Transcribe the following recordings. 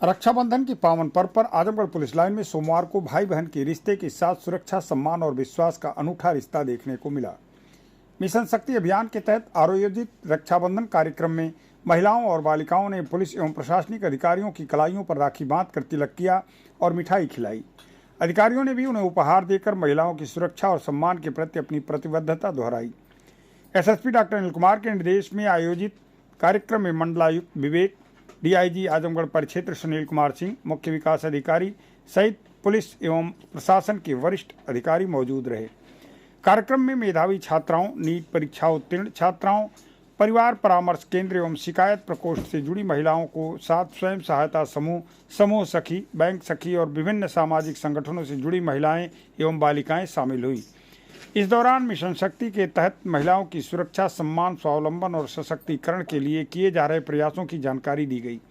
रक्षाबंधन के पावन पर्व पर आजमगढ़ पुलिस लाइन में सोमवार को भाई बहन के रिश्ते के साथ सुरक्षा, सम्मान और विश्वास का अनूठा रिश्ता देखने को मिला। मिशन शक्ति अभियान के तहत आयोजित रक्षाबंधन कार्यक्रम में महिलाओं और बालिकाओं ने पुलिस एवं प्रशासनिक अधिकारियों की कलाइयों पर राखी बांधकर तिलक किया और मिठाई खिलाई। अधिकारियों ने भी उन्हें उपहार देकर महिलाओं की सुरक्षा और सम्मान के प्रति अपनी प्रतिबद्धता दोहराई। एसएसपी डॉक्टर अनिल कुमार के निर्देश में आयोजित कार्यक्रम में मंडलायुक्त विवेक, डीआईजी आजमगढ़ परिक्षेत्र सुनील कुमार सिंह, मुख्य विकास अधिकारी सहित पुलिस एवं प्रशासन के वरिष्ठ अधिकारी मौजूद रहे। कार्यक्रम में मेधावी छात्राओं, नीट परीक्षा उत्तीर्ण छात्राओं, परिवार परामर्श केंद्र एवं शिकायत प्रकोष्ठ से जुड़ी महिलाओं को साथ स्वयं सहायता समूह, समूह सखी, बैंक सखी और विभिन्न सामाजिक संगठनों से जुड़ी महिलाएं एवं बालिकाएं शामिल हुई। इस दौरान मिशन शक्ति के तहत महिलाओं की सुरक्षा, सम्मान, स्वावलंबन और सशक्तिकरण के लिए किए जा रहे प्रयासों की जानकारी दी गई।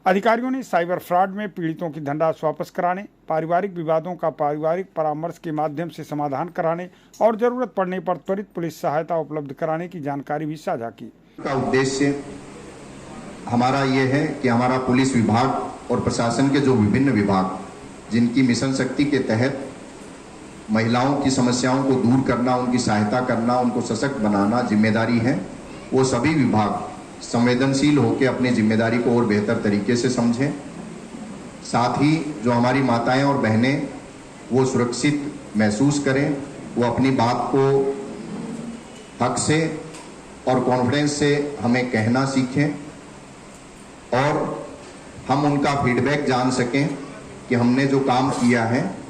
अधिकारियों ने साइबर फ्रॉड में पीड़ितों की धनराशि वापस कराने, पारिवारिक विवादों का पारिवारिक परामर्श के माध्यम से समाधान कराने और जरूरत पड़ने पर त्वरित पुलिस सहायता उपलब्ध कराने की जानकारी भी साझा की। का उद्देश्य हमारा ये है कि हमारा पुलिस विभाग और प्रशासन के जो विभिन्न विभाग जिनकी मिशन शक्ति के तहत महिलाओं की समस्याओं को दूर करना, उनकी सहायता करना, उनको सशक्त बनाना जिम्मेदारी है, वो सभी विभाग संवेदनशील होकर अपनी जिम्मेदारी को और बेहतर तरीके से समझें। साथ ही जो हमारी माताएं और बहनें वो सुरक्षित महसूस करें, वो अपनी बात को हक से और कॉन्फिडेंस से हमें कहना सीखें और हम उनका फीडबैक जान सकें कि हमने जो काम किया है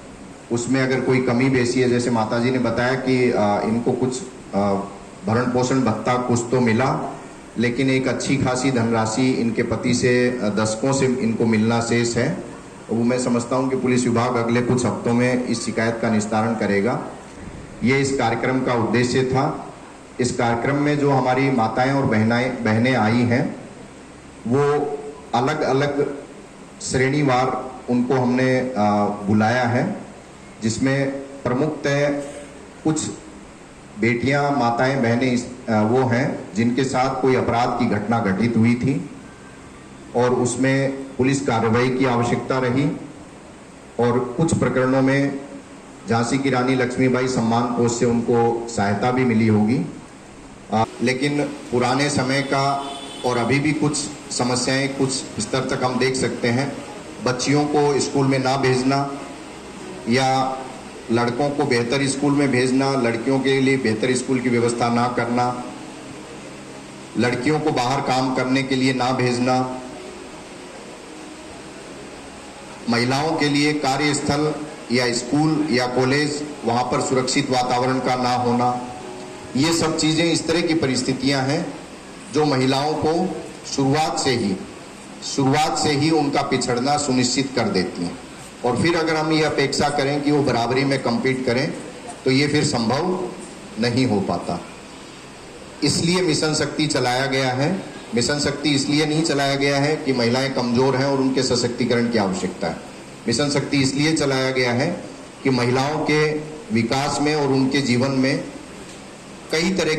उसमें अगर कोई कमी बेसी है। जैसे माताजी ने बताया कि इनको कुछ भरण पोषण भत्ता कुछ तो मिला, लेकिन एक अच्छी खासी धनराशि इनके पति से दशकों से इनको मिलना शेष है। वो मैं समझता हूं कि पुलिस विभाग अगले कुछ हफ्तों में इस शिकायत का निस्तारण करेगा। ये इस कार्यक्रम का उद्देश्य था। इस कार्यक्रम में जो हमारी माताएं और बहनें आई हैं वो अलग अलग श्रेणीवार उनको हमने बुलाया है, जिसमें प्रमुखतः कुछ बेटियां, माताएं, बहनें वो हैं जिनके साथ कोई अपराध की घटना घटित हुई थी और उसमें पुलिस कार्रवाई की आवश्यकता रही और कुछ प्रकरणों में झांसी की रानी लक्ष्मीबाई सम्मान कोष से उनको सहायता भी मिली होगी। लेकिन पुराने समय का और अभी भी कुछ समस्याएं कुछ स्तर तक हम देख सकते हैं। बच्चियों को स्कूल में ना भेजना या लड़कों को बेहतर स्कूल में भेजना, लड़कियों के लिए बेहतर स्कूल की व्यवस्था ना करना, लड़कियों को बाहर काम करने के लिए ना भेजना, महिलाओं के लिए कार्यस्थल या स्कूल या कॉलेज वहां पर सुरक्षित वातावरण का ना होना, ये सब चीजें इस तरह की परिस्थितियां हैं जो महिलाओं को शुरुआत से ही उनका पिछड़ना सुनिश्चित कर देती हैं। और फिर अगर हम ये अपेक्षा करें कि वो बराबरी में कम्पीट करें तो ये फिर संभव नहीं हो पाता। इसलिए मिशन शक्ति चलाया गया है। मिशन शक्ति इसलिए नहीं चलाया गया है कि महिलाएं कमजोर हैं और उनके सशक्तिकरण की आवश्यकता है। मिशन शक्ति इसलिए चलाया गया है कि महिलाओं के विकास में और उनके जीवन में कई तरह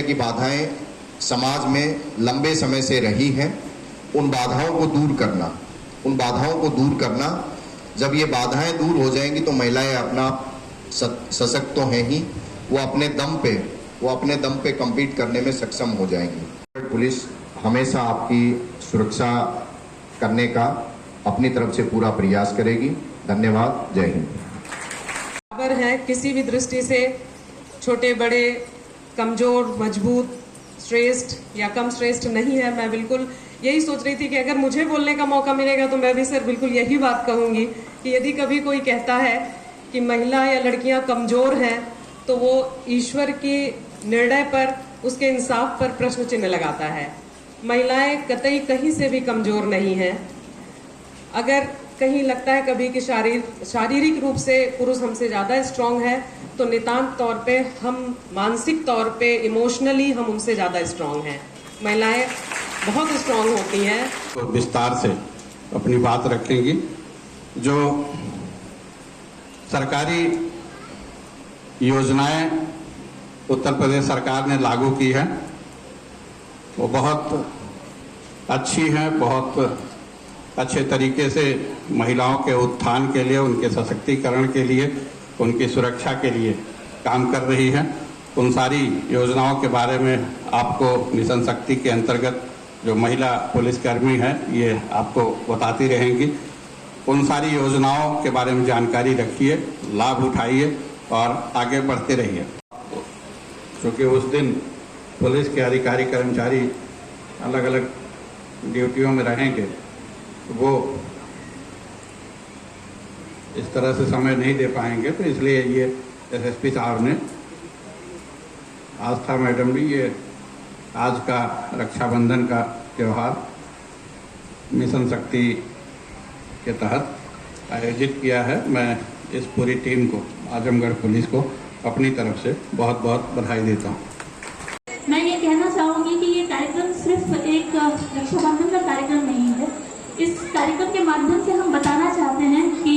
की बाधाएं समाज में लंबे समय से रही हैं। उन बाधाओं को दूर करना, जब ये बाधाएं दूर हो जाएंगी तो महिलाएं अपना सशक्त तो हैं ही, वो अपने दम पे कम्पीट करने में सक्षम हो जाएंगी। पुलिस हमेशा आपकी सुरक्षा करने का अपनी तरफ से पूरा प्रयास करेगी। धन्यवाद। जय हिंद। बराबर है, किसी भी दृष्टि से छोटे बड़े, कमजोर, मजबूत, श्रेष्ठ या कम श्रेष्ठ नहीं है। मैं बिल्कुल यही सोच रही थी कि अगर मुझे बोलने का मौका मिलेगा तो मैं भी सर बिल्कुल यही बात कहूंगी कि यदि कभी कोई कहता है कि महिला या लड़कियां कमजोर हैं तो वो ईश्वर के निर्णय पर, उसके इंसाफ पर प्रश्न चिन्ह लगाता है। महिलाएं कतई कहीं से भी कमजोर नहीं हैं। अगर कहीं लगता है कभी कि शारीरिक रूप से पुरुष हमसे ज्यादा स्ट्रांग है तो नितांत तौर पे हम मानसिक तौर पे, इमोशनली हम उनसे ज्यादा स्ट्रांग हैं। महिलाएं बहुत स्ट्रांग होती हैं। तो विस्तार से अपनी बात रखेंगी। जो सरकारी योजनाएं उत्तर प्रदेश सरकार ने लागू की है वो बहुत अच्छी हैं, बहुत अच्छे तरीके से महिलाओं के उत्थान के लिए, उनके सशक्तिकरण के लिए, उनकी सुरक्षा के लिए काम कर रही है। उन सारी योजनाओं के बारे में आपको मिशन शक्ति के अंतर्गत जो महिला पुलिसकर्मी हैं ये आपको बताती रहेंगी। उन सारी योजनाओं के बारे में जानकारी रखिए, लाभ उठाइए और आगे बढ़ते रहिए, क्योंकि उस दिन पुलिस के अधिकारी कर्मचारी अलग अलग ड्यूटियों में रहेंगे, तो वो इस तरह से समय नहीं दे पाएंगे। तो इसलिए ये एसएसपी साहब ने, आस्था मैडम भी, ये आज का रक्षाबंधन का त्यौहार मिशन शक्ति के तहत आयोजित किया है। मैं इस पूरी टीम को, आजमगढ़ पुलिस को अपनी तरफ से बहुत बहुत बधाई देता हूँ। मैं ये कहना चाहूँगी कि ये कार्यक्रम सिर्फ एक रक्षाबंधन का कार्यक्रम नहीं है। इस कार्यक्रम के माध्यम से हम बताना चाहते हैं कि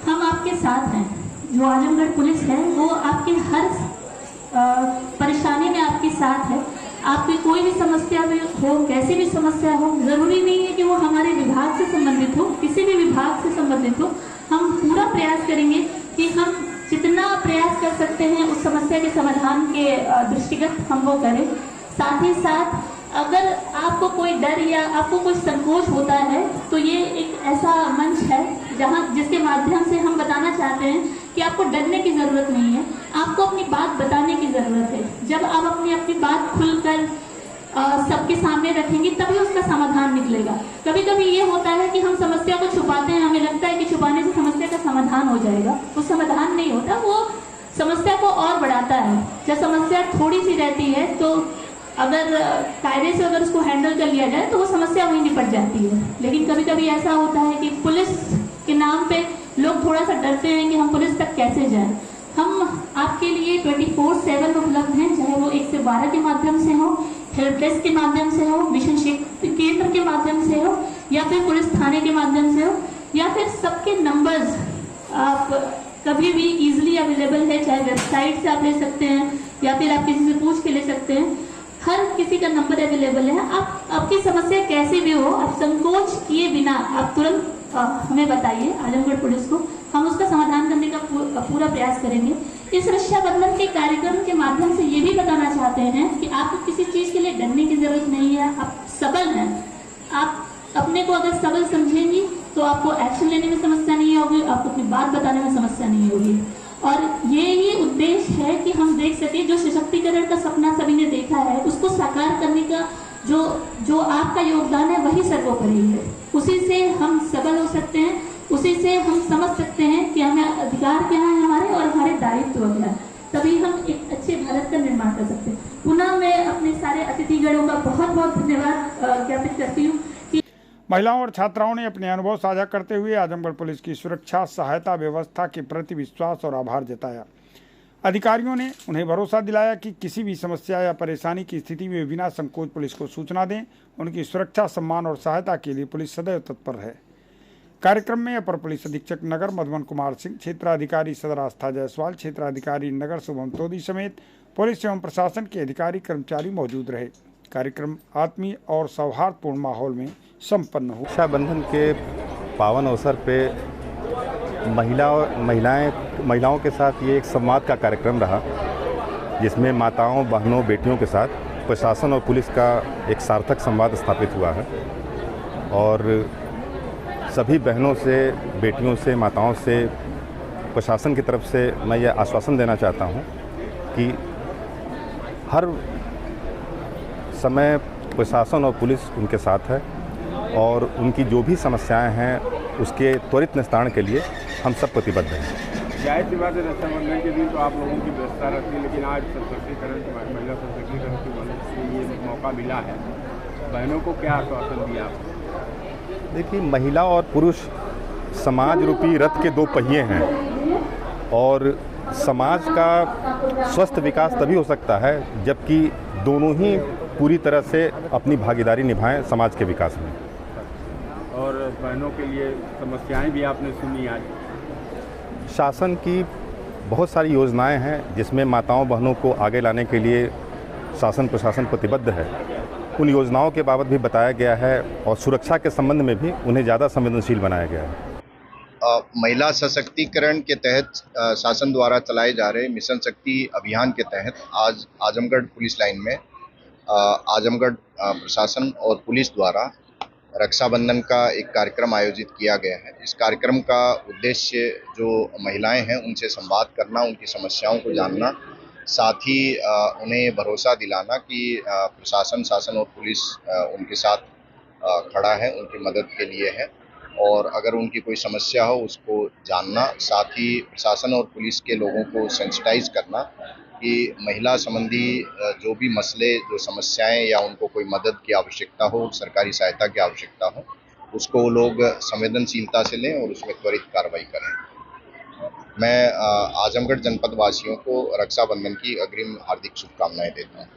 हम आपके साथ हैं। जो आजमगढ़ पुलिस है वो आपके हर परेशानी में आपके साथ है। आपकी कोई भी समस्या हो, कैसी भी समस्या हो, ज़रूरी नहीं है कि वो हमारे विभाग से संबंधित हो, किसी भी विभाग से संबंधित हो। हम पूरा प्रयास करेंगे कि हम जितना प्रयास कर सकते हैं उस समस्या के समाधान के दृष्टिगत हम वो करें। साथ ही साथ अगर आपको कोई डर या आपको कोई संकोच होता है तो ये एक ऐसा मंच है जिसके माध्यम से हम बताना चाहते हैं कि आपको डरने की ज़रूरत नहीं है, आपको अपनी बात बताने की ज़रूरत है। जब आप अपनी बात खुलकर सबके सामने रखेंगे तभी उसका समाधान निकलेगा। कभी कभी ये होता है कि हम समस्या को छुपाते हैं, हमें लगता है कि छुपाने से समस्या का समाधान हो जाएगा। वो समाधान नहीं होता, वो समस्या को और बढ़ाता है। जब समस्या थोड़ी सी रहती है तो अगर कायदे से अगर उसको हैंडल कर लिया जाए तो वो समस्या वहीं निपट जाती है। लेकिन कभी कभी ऐसा होता है कि पुलिस के नाम पे लोग थोड़ा सा डरते हैं कि हम पुलिस तक कैसे जाएं। हम आपके लिए 24/7 उपलब्ध हैं, चाहे वो 1 से 12 के माध्यम से हो, हेल्प डेस्क के माध्यम से हो, मिशन शक्ति केंद्र के माध्यम से हो, या फिर पुलिस थाने के माध्यम से हो, या फिर सबके नंबर्स आप कभी भी इजीली अवेलेबल है। चाहे वेबसाइट से आप ले सकते हैं या फिर आप किसी से पूछ के ले सकते हैं। हर किसी का नंबर अवेलेबल है। आप आपकी समस्या कैसी भी हो, आप संकोच किए बिना आप तुरंत हमें बताइए, आजमगढ़ पुलिस को। हम उसका समाधान करने का पूरा प्रयास करेंगे। इस रक्षाबंधन के कार्यक्रम के माध्यम से ये भी बताना चाहते हैं कि आपको किसी चीज़ के लिए डरने की जरूरत नहीं है। आप सबल हैं। आप अपने को अगर सबल समझेंगी तो आपको एक्शन लेने में समस्या नहीं होगी, आपको अपनी बात बताने में समस्या नहीं होगी। और ये ही उद्देश्य है कि हम देख सकें जो सशक्तिकरण का सपना सभी ने देखा है उसको साकार करने का जो आपका योगदान है वही सर्वोपरि है। उसी से हम सबल हो सकते हैं, उसी से हम समझ सकते हैं कि हमें अधिकार क्या है हमारे और हमारे दायित्व क्या है। तभी हम एक अच्छे भारत का निर्माण कर सकते हैं। पुनः मैं अपने सारे अतिथिगणों का बहुत बहुत धन्यवाद ज्ञापित करती हूँ। महिलाओं और छात्राओं ने अपने अनुभव साझा करते हुए आजमगढ़ पुलिस की सुरक्षा सहायता व्यवस्था के प्रति विश्वास और आभार जताया। अधिकारियों ने उन्हें भरोसा दिलाया कि किसी भी समस्या या परेशानी की स्थिति में बिना संकोच पुलिस को सूचना दें। उनकी सुरक्षा, सम्मान और सहायता के लिए पुलिस सदैव तत्पर है। कार्यक्रम में अपर पुलिस अधीक्षक नगर मधुबन कुमार सिंह, क्षेत्राधिकारी सदर आस्था जायसवाल, क्षेत्राधिकारी नगर शुभम तोदी समेत पुलिस एवं प्रशासन के अधिकारी कर्मचारी मौजूद रहे। कार्यक्रम आत्मीय और सौहार्दपूर्ण माहौल में संपन्न हुआ। रक्षाबंधन के पावन अवसर पे महिलाओं के साथ ये एक संवाद का कार्यक्रम रहा, जिसमें माताओं, बहनों, बेटियों के साथ प्रशासन और पुलिस का एक सार्थक संवाद स्थापित हुआ है। और सभी बहनों से, बेटियों से, माताओं से, प्रशासन की तरफ से मैं ये आश्वासन देना चाहता हूँ कि हर समय प्रशासन और पुलिस उनके साथ है और उनकी जो भी समस्याएं हैं उसके त्वरित निस्तारण के लिए हम सब प्रतिबद्ध हैं। जाहिर सी बात है, रक्षाबंधन के दिन तो आप लोगों की व्यवस्था रहती है, लेकिन आज सशक्तिकरण की, महिला सशक्तिकरण की वजह से ये मौका मिला है। बहनों को क्या आश्वासन दिया आप? देखिए, महिला और पुरुष समाज रूपी रथ के दो पहिए हैं और समाज का स्वस्थ विकास तभी हो सकता है जबकि दोनों ही पूरी तरह से अपनी भागीदारी निभाएं समाज के विकास में। और बहनों के लिए समस्याएं भी आपने सुनी आज। शासन की बहुत सारी योजनाएं हैं जिसमें माताओं बहनों को आगे लाने के लिए शासन प्रशासन प्रतिबद्ध है। उन योजनाओं के बाबत भी बताया गया है और सुरक्षा के संबंध में भी उन्हें ज़्यादा संवेदनशील बनाया गया है। महिला सशक्तिकरण के तहत शासन द्वारा चलाए जा रहे मिशन शक्ति अभियान के तहत आज आजमगढ़ पुलिस लाइन में आजमगढ़ प्रशासन और पुलिस द्वारा रक्षाबंधन का एक कार्यक्रम आयोजित किया गया है। इस कार्यक्रम का उद्देश्य जो महिलाएं हैं उनसे संवाद करना, उनकी समस्याओं को जानना, साथ ही उन्हें भरोसा दिलाना कि प्रशासन, शासन और पुलिस उनके साथ खड़ा है, उनकी मदद के लिए है और अगर उनकी कोई समस्या हो उसको जानना, साथ ही प्रशासन और पुलिस के लोगों को सेंसिटाइज करना कि महिला संबंधी जो भी मसले, जो समस्याएं या उनको कोई मदद की आवश्यकता हो, सरकारी सहायता की आवश्यकता हो, उसको लोग संवेदनशीलता से लें और उसमें त्वरित कार्रवाई करें। मैं आजमगढ़ जनपद वासियों को रक्षाबंधन की अग्रिम हार्दिक शुभकामनाएं देता हूँ।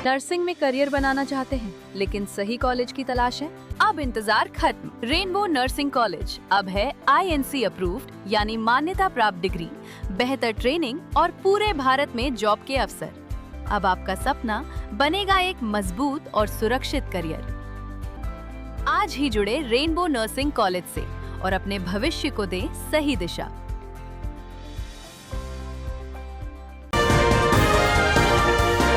नर्सिंग में करियर बनाना चाहते हैं लेकिन सही कॉलेज की तलाश है? अब इंतजार खत्म। रेनबो नर्सिंग कॉलेज अब है INC अप्रूव्ड यानी मान्यता प्राप्त डिग्री, बेहतर ट्रेनिंग और पूरे भारत में जॉब के अवसर। अब आपका सपना बनेगा एक मजबूत और सुरक्षित करियर। आज ही जुड़े रेनबो नर्सिंग कॉलेज से और अपने भविष्य को दें सही दिशा।